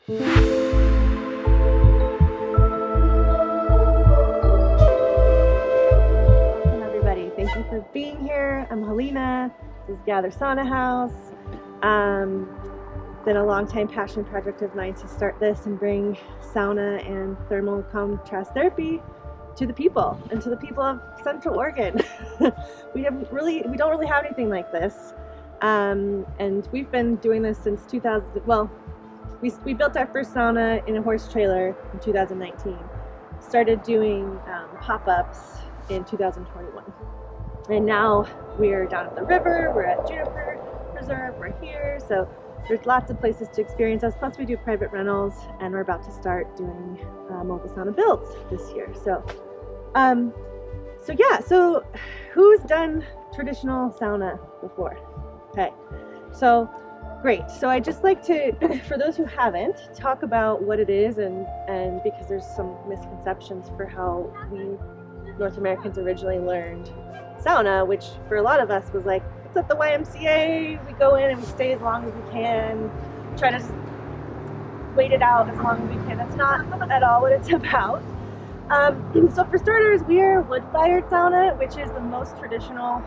Welcome everybody. Thank you for being here. I'm Helena. This is Gather Sauna House. Been a long time passion project of mine to start this and bring sauna and thermal contrast therapy to the people and to the people of Central Oregon. we don't really have anything like this, and we've been doing this since 2000. Well, we built our first sauna in a horse trailer in 2019. Started doing pop-ups in 2021, and now we're down at the river. We're at Juniper Preserve. We're here, so there's lots of places to experience us. Plus, we do private rentals, and we're about to start doing mobile sauna builds this year. So who's done traditional sauna before? Okay, so great. So I just like to, for those who haven't, talk about what it is, and because there's some misconceptions for how we North Americans originally learned sauna, which for a lot of us was like, it's at the YMCA, we go in and we stay as long as we can, try to wait it out as long as we can. That's not at all what it's about. So for starters, we are wood-fired sauna, which is the most traditional.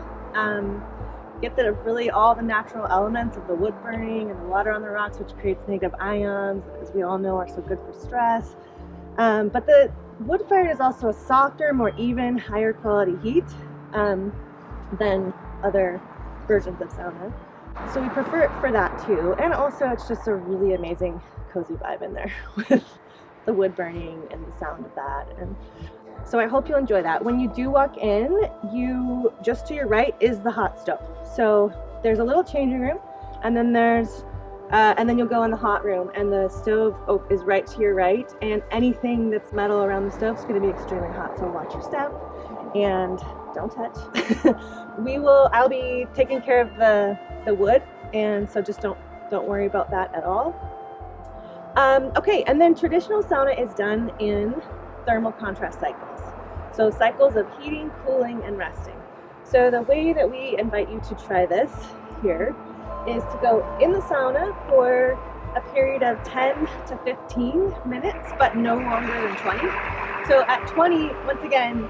Get really all the natural elements of the wood burning and the water on the rocks, which creates negative ions, as we all know are so good for stress. But the wood-fired is also a softer, more even, higher quality heat than other versions of sauna. So we prefer it for that too. And also it's just a really amazing cozy vibe in there with the wood burning and the sound of that. And so I hope you'll enjoy that. When you do walk in, you just to your right is the hot stove. So there's a little changing room, and then then you'll go in the hot room, and the stove is right to your right, and anything that's metal around the stove is going to be extremely hot. So watch your step and don't touch. I'll be taking care of the wood, and so just don't worry about that at all. Okay, and then traditional sauna is done in thermal contrast cycles. So cycles of heating, cooling, and resting. So the way that we invite you to try this here is to go in the sauna for a period of 10 to 15 minutes, but no longer than 20. So at 20, once again,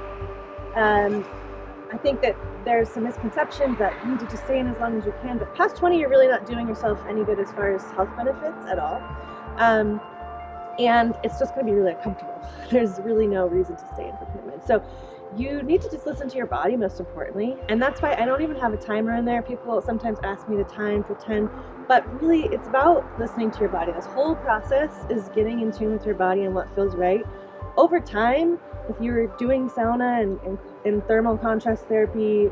I think that there's some misconceptions that you need to just stay in as long as you can, but past 20, you're really not doing yourself any good as far as health benefits at all. And it's just going to be really uncomfortable. There's really no reason to stay in for 10 minutes. So you need to just listen to your body, most importantly. And that's why I don't even have a timer in there. People sometimes ask me to time for 10, but really it's about listening to your body. This whole process is getting in tune with your body and what feels right. Over time, if you're doing sauna and thermal contrast therapy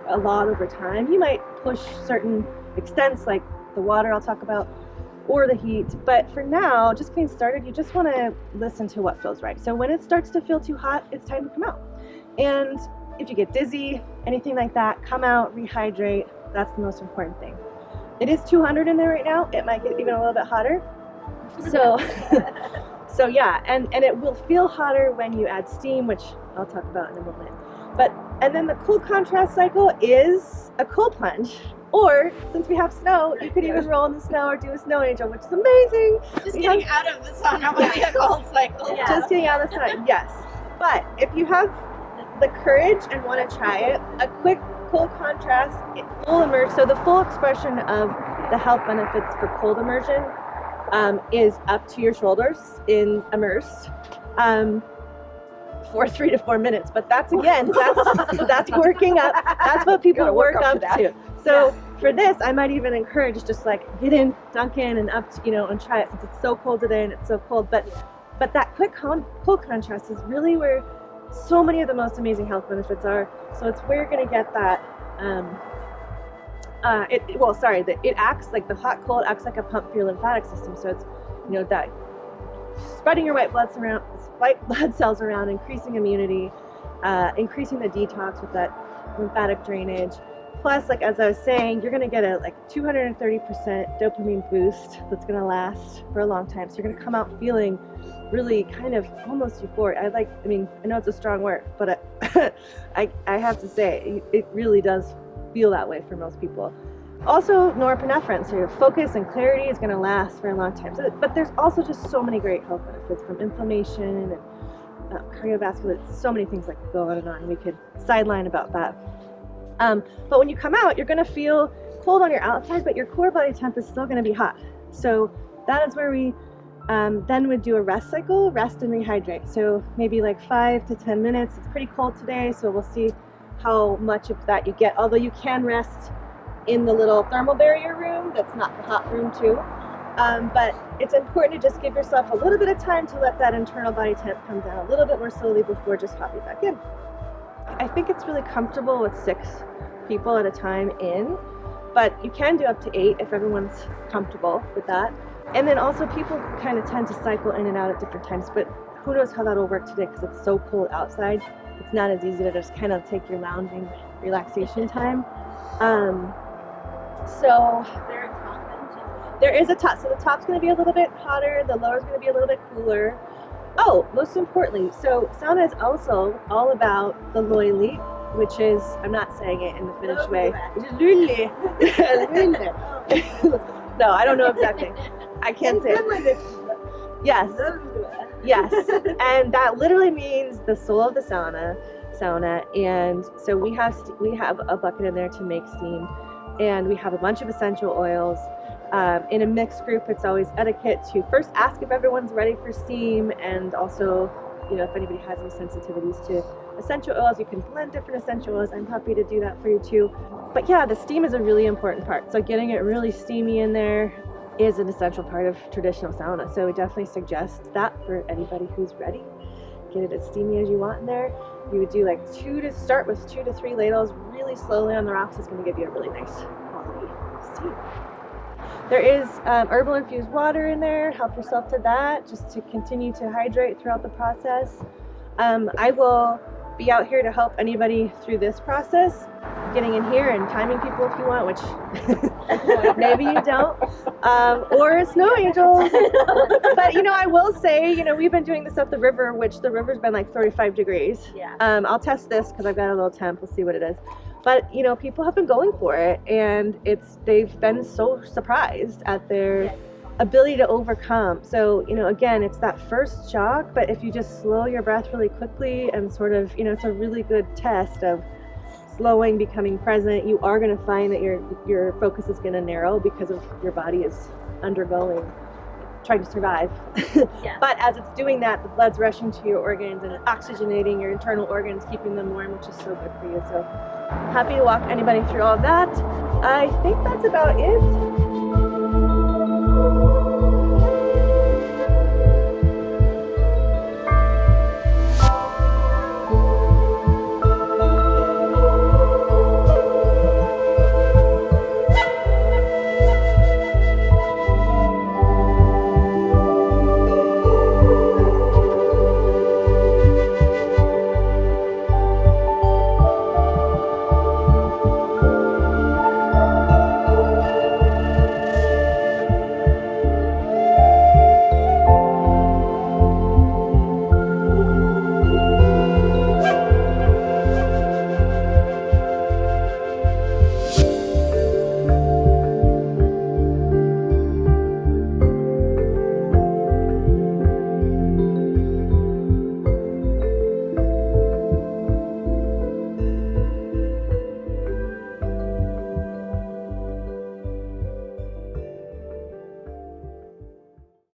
a lot over time, you might push certain extents like the water I'll talk about, or the heat. But for now, just getting started, you just want to listen to what feels right. So when it starts to feel too hot, it's time to come out. And if you get dizzy, anything like that, come out, rehydrate. That's the most important thing. It is 200 in there right now. It might get even a little bit hotter. So yeah, and it will feel hotter when you add steam, which I'll talk about in a moment. And then the cool contrast cycle is a cold plunge. Or, since we have snow, you could even roll in the snow or do a snow angel, which is amazing. Just getting out of the sauna would be a cold cycle. Yeah. Just getting out of the sauna, yes. But if you have the courage and want to try it, a quick cold contrast, full immersion. So the full expression of the health benefits for cold immersion is up to your shoulders in immersed. For 3 to 4 minutes, but that's working up. That's what people work up to. So for this, I might even encourage just like get in, dunk in, and up to, and try it since it's so cold today and it's so cold. But that quick cold contrast is really where so many of the most amazing health benefits are. So it's where you're gonna get that. It acts like the hot cold acts like a pump for your lymphatic system. So it's that spreading your white blood cells around, increasing immunity, increasing the detox with that lymphatic drainage. Plus, like as I was saying, you're going to get a 230% dopamine boost that's going to last for a long time. So you're going to come out feeling really kind of almost euphoric. I know it's a strong word, but I have to say it really does feel that way for most people. Also, norepinephrine, so your focus and clarity is going to last for a long time. So, but there's also just so many great health benefits from inflammation and cardiovascular, so many things that could go on and on. We could sideline about that. But when you come out, you're going to feel cold on your outside, but your core body temp is still going to be hot. So that is where we then would do a rest cycle, rest and rehydrate. So maybe like 5 to 10 minutes. It's pretty cold today, so we'll see how much of that you get. Although you can rest in the little thermal barrier room, that's not the hot room too. But it's important to just give yourself a little bit of time to let that internal body temp come down a little bit more slowly before just hopping back in. I think it's really comfortable with 6 people at a time in, but you can do up to 8 if everyone's comfortable with that. And then also people kind of tend to cycle in and out at different times, but who knows how that'll work today because it's so cold outside. It's not as easy to just kind of take your lounging relaxation time. So there is a top. So the top's going to be a little bit hotter. The lower's going to be a little bit cooler. Oh, most importantly, so sauna is also all about the loili, which is, I'm not saying it in the Finnish way. Lulli. No, I don't know exactly. I can't say it. Yes. Yes. And that literally means the soul of the sauna. And so we have a bucket in there to make steam. And we have a bunch of essential oils. In a mixed group, it's always etiquette to first ask if everyone's ready for steam, and also, if anybody has any sensitivities to essential oils, you can blend different essential oils. I'm happy to do that for you too. But yeah, the steam is a really important part. So getting it really steamy in there is an essential part of traditional sauna. So we definitely suggest that for anybody who's ready. Get it as steamy as you want in there. You would do like 2 to 3 ladles really slowly on the rocks. It's going to give you a really nice quality steam. There is herbal infused water in there. Help yourself to that just to continue to hydrate throughout the process. I will be out here to help anybody through this process, getting in here and timing people if you want, which maybe you don't, or snow angels. But I will say, we've been doing this at the river, which the river's been like 35 degrees. Yeah. I'll test this because I've got a little temp. We'll see what it is. But people have been going for it, and they've been so surprised at their ability to overcome. So again, it's that first shock, but if you just slow your breath really quickly and sort of it's a really good test of slowing, becoming present, you are going to find that your focus is going to narrow because of your body is trying to survive. Yeah. But as it's doing that, the blood's rushing to your organs and oxygenating your internal organs, keeping them warm, which is so good for you. So happy to walk anybody through all of that. I think that's about it.